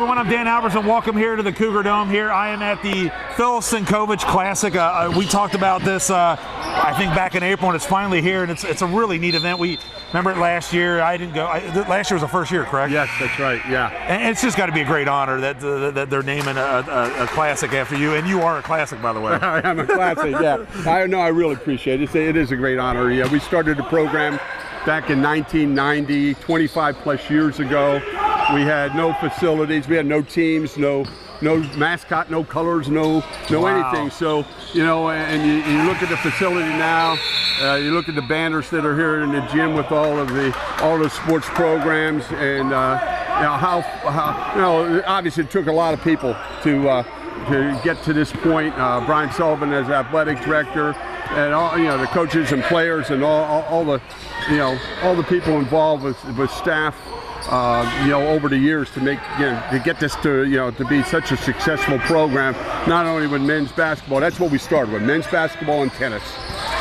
everyone, I'm Dan Albertson. Welcome here to the Cougar Dome. Here I am at the Phil Sinkovich Classic. We talked about this, I think, back in April, and it's finally here, and it's a really neat event. We remember it last year. I didn't go. Last year was the first year, correct? Yes, that's right, yeah. And it's just got to be a great honor that they're naming a classic after you, and you are a classic, by the way. I am a classic, yeah. I really appreciate it. It is a great honor. Yeah, we started the program back in 1990, 25 plus years ago. We had no facilities, we had no teams, no mascot, no colors, no anything. So, you know, and you look at the facility now, you look at the banners that are here in the gym with all the sports programs, and how obviously it took a lot of people to get to this point. Brian Sullivan as athletic director, and all the coaches and players and all the people involved with staff. Over the years to get this to be such a successful program, not only with men's basketball. That's what we started with, men's basketball and tennis,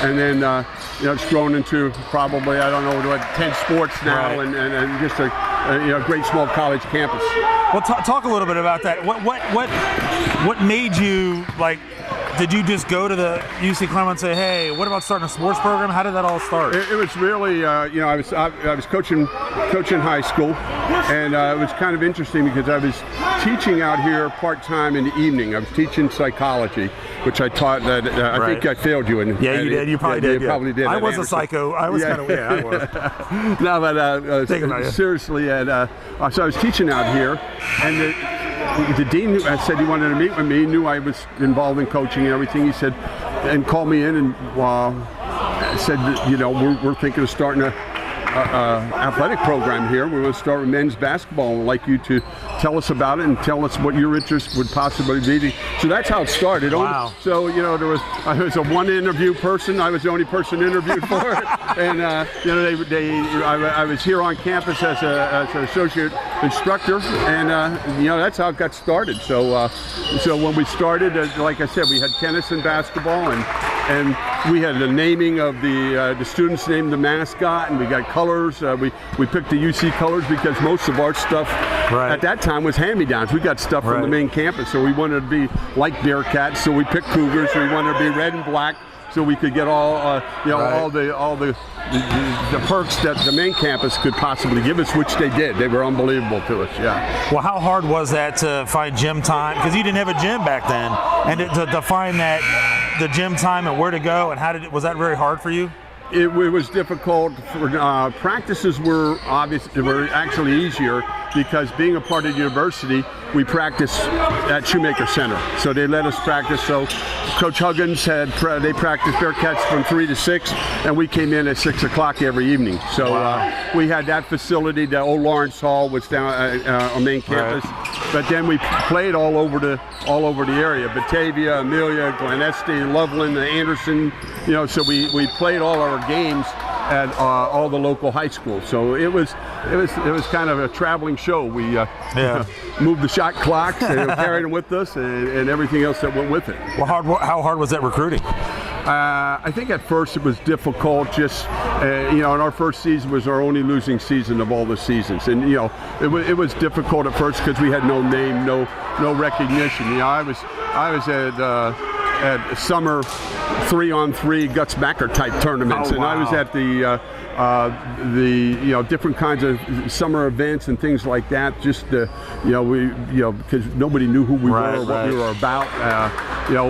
and then it's grown into probably 10 sports now, right. and just a great small college campus. Well, talk a little bit about that. What made you like? Did you just go to the UC Clement and say, "Hey, what about starting a sports program?" How did that all start? It was really, I was coaching high school, and it was kind of interesting because I was teaching out here part-time in the evening. I was teaching psychology, which I taught that I think I failed you in. Yeah, you did. You probably did. You probably did. I was a psycho. I was kind of, I was. No, but seriously, so I was teaching out here, and the dean said he wanted to meet with me. He knew I was involved in coaching and everything. He said, and called me in and said, we're thinking of starting a athletic program here. We're going to start with men's basketball. We'd like you to tell us about it and tell us what your interest would possibly be. So that's how it started. Wow. So I was a one interview person. I was the only person interviewed for it, and I was here on campus as an associate instructor, and that's how it got started. So when we started, like I said, we had tennis and basketball, and we had the naming of the students named the mascot, and we got colors. We picked the UC colors because most of our stuff at that time was hand-me-downs. We got stuff from the main campus, so we wanted to be like Bearcats. So we picked Cougars. We wanted to be red and black, so we could get all the perks that the main campus could possibly give us, which they did. They were unbelievable to us. Yeah. Well, how hard was that to find gym time? Because you didn't have a gym back then, and to find the gym time and where to go, and was that very hard for you? It was difficult. Practices were actually easier because being a part of the university, we practiced at Shoemaker Center. So they let us practice. So Coach Huggins they practiced Bearcats from 3 to 6, and we came in at 6 o'clock every evening. So we had that facility. The old Lawrence Hall was down on main campus. Right. But then we played all over the area: Batavia, Amelia, Glen Estee, Loveland, Anderson. So we played all our games at all the local high schools. So it was kind of a traveling show. We moved the shot clocks and carried them with us, and everything else that went with it. Well, how hard was that recruiting? I think at first it was difficult. Just in our first season was our only losing season of all the seasons, and it was difficult at first because we had no name, no recognition. I was at summer 3-on-3 Guts Macker type tournaments, and I was at the different kinds of summer events and things like that. Just because nobody knew who we were or what we were about.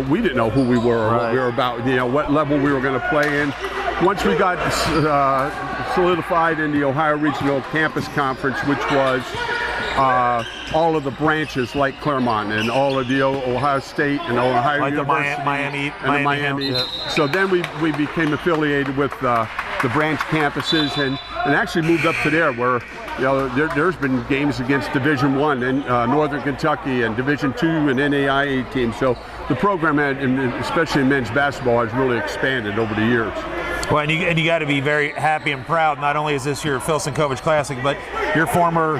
We didn't know who we were or what we were about. What level we were going to play in. Once we got solidified in the Ohio Regional Campus Conference, which was all of the branches like Claremont and all of the Ohio State and Ohio like University the Miami. Yeah. So then we became affiliated with the branch campuses and actually moved up to there where there's been games against Division I and Northern Kentucky and Division II and NAIA teams. So the program especially in men's basketball, has really expanded over the years. Well, and you got to be very happy and proud. Not only is this your Phil Sinkovich Classic, but your former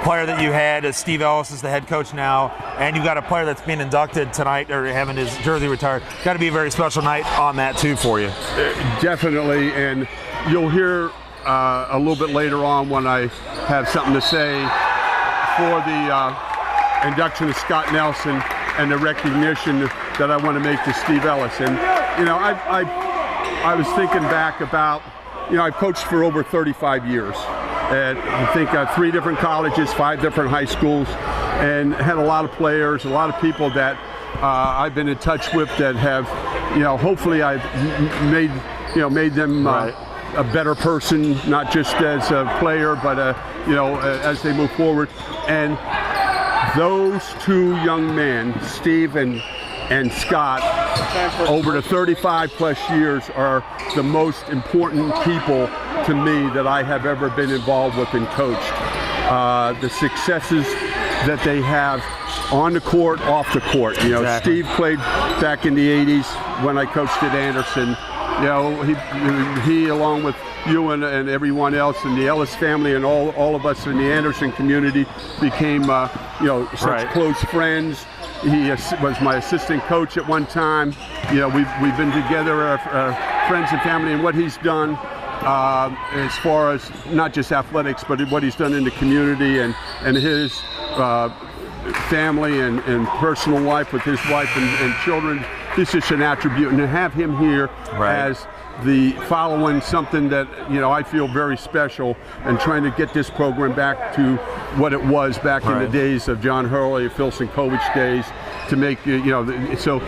player that you had, as Steve Ellis, is the head coach now, and you got a player that's being inducted tonight or having his jersey retired. Got to be a very special night on that too for you. Definitely, and you'll hear a little bit later on when I have something to say for induction of Scott Nelson and the recognition that I want to make to Steve Ellis. And I was thinking back about, I've coached for over 35 years at I think 3 different colleges, 5 different high schools, and had a lot of players, a lot of people that I've been in touch with that have, hopefully I've made them a better person, not just as a player, but as they move forward. And those 2 young men, Steve and Scott, over the 35 plus years, are the most important people to me that I have ever been involved with and coached. The successes that they have on the court, off the court. Steve played back in the 80s when I coached at Anderson. He along with you and everyone else and the Ellis family and all of us in the Anderson community became such close friends. He was my assistant coach at one time. We've been together, friends and family, and what he's done as far as not just athletics, but what he's done in the community and his family and personal life with his wife and children. This is an attribute, and to have him here as the following something that I feel very special, and trying to get this program back to what it was back in the days of John Hurley, Phil Sinkovich days, to make so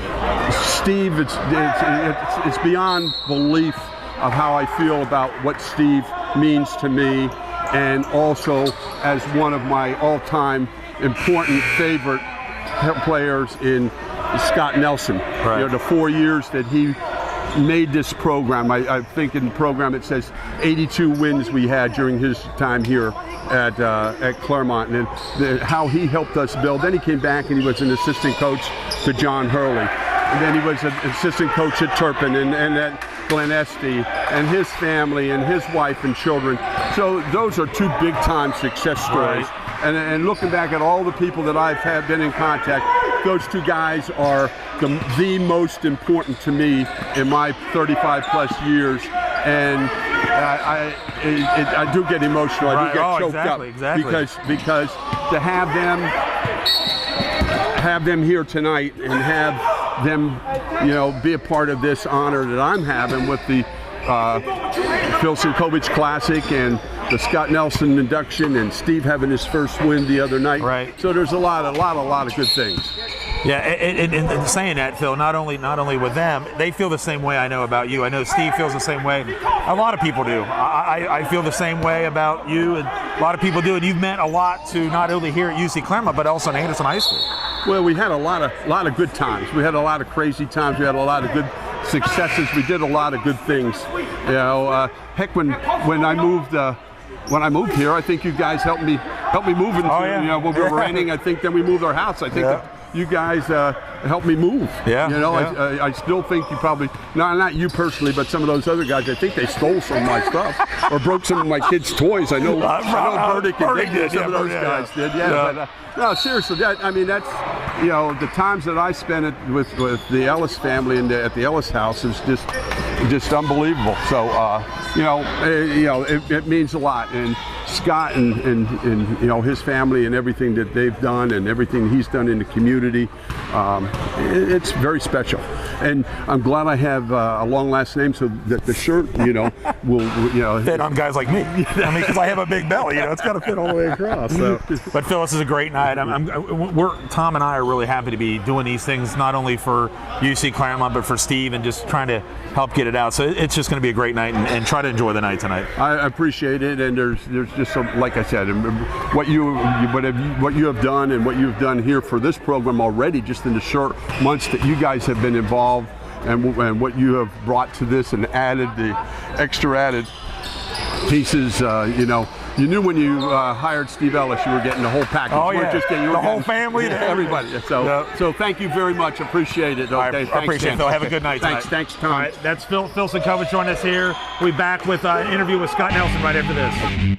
Steve, it's beyond belief of how I feel about what Steve means to me, and also as one of my all-time important favorite players in Scott Nelson. The 4 years that he made this program, I think in the program it says 82 wins we had during his time here at Claremont, and how he helped us build. Then he came back and he was an assistant coach to John Hurley, and then he was an assistant coach at Turpin and at Glen Estee, and his family and his wife and children. So those are 2 big time success stories. And looking back at all the people that I've been in contact, those 2 guys are the most important to me in my 35 plus years. And I do get emotional. I do get choked up because to have them here tonight and have them be a part of this honor that I'm having with the Phil Sinkovich Classic and the Scott Nelson induction, and Steve having his first win the other night. So there's a lot of good things. Yeah, and saying that, Phil, not only with them, they feel the same way I know about you. I know Steve feels the same way. A lot of people do. I feel the same way about you, and a lot of people do. And you've meant a lot to not only here at UC Claremont, but also in Anderson High School. Well, we had a lot of good times. We had a lot of crazy times. We had a lot of good successes. We did a lot of good things. Heck, when I moved here, I think you guys helped me move into, when we were renting. I think then we moved our house. I think you guys helped me move. I still think you probably, not you personally, but some of those other guys, I think they stole some of my stuff or broke some of my kids' toys. I know Burdick and Dick did. Some of those guys did. But no, seriously, that's the times that I spent with the Ellis family and at the Ellis house is just unbelievable. So it means a lot. And Scott and his family and everything that they've done and everything he's done in the community, it's very special. And I'm glad I have a long last name so that the shirt will fit on guys like me. Because I have a big belly, it's got to fit all the way across. So. But Phil, this is a great night. Tom and I are really happy to be doing these things, not only for UC Claremont, but for Steve, and just trying to help get it out. So it's just going to be a great night, and try to enjoy the night tonight. I appreciate it, and there's just some, like I said, what you have done and what you've done here for this program already, just in the short months that you guys have been involved, and what you have brought to this and added the extra added pieces. You knew when you hired Steve Ellis, you were getting the whole package. Oh, you weren't just getting, the whole family, everybody. So thank you very much. Appreciate it. Okay, I appreciate it, Phil. Have a good night tonight. Thanks, Tom. All right, that's Phil Sinkovich joining us here. We'll be back with an interview with Scott Nelson right after this.